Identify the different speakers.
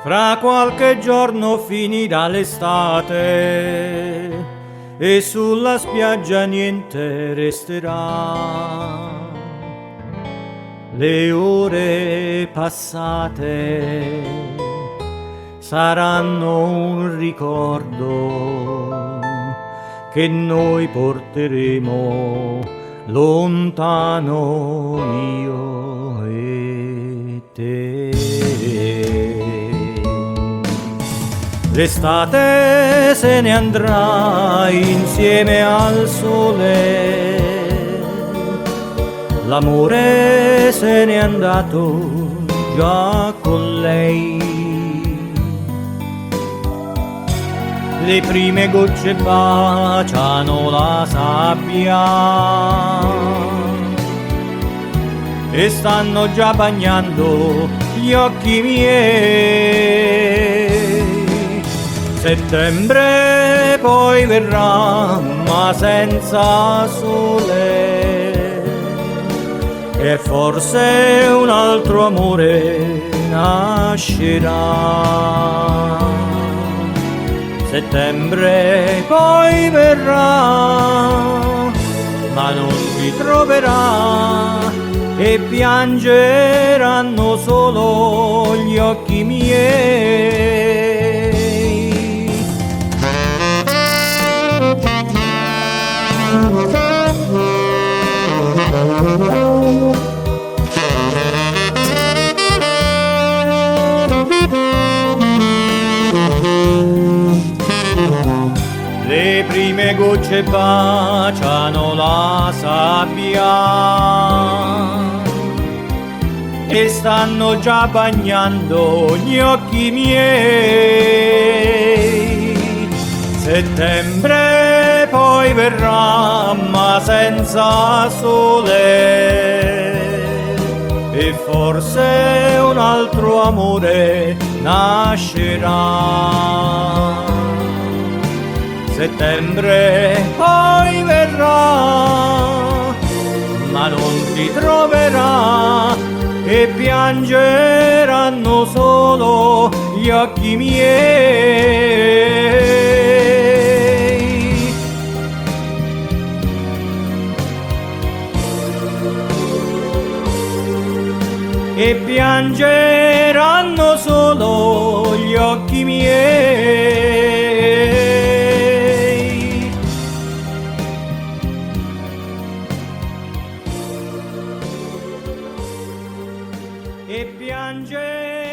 Speaker 1: Fra qualche giorno finirà l'estate e sulla spiaggia niente resterà. Le ore passate saranno un ricordo che noi porteremo lontano, io e te. L'estate se ne andrà insieme al sole, l'amore se n'è andato già con lei. Le prime gocce baciano la sabbia e stanno già bagnando gli occhi miei. Settembre poi verrà ma senza sole e forse un altro amore nascerà. Settembre poi verrà, ma non ti troverà e piangeranno solo gli occhi miei. Le prime gocce baciano la sabbia e stanno già bagnando gli occhi miei. Settembre poi verrà ma senza sole e forse un altro amore nascerà. Settembre poi verrà, ma non ti troverà e piangeranno solo gli occhi miei. E piangeranno solo gli occhi miei. E piange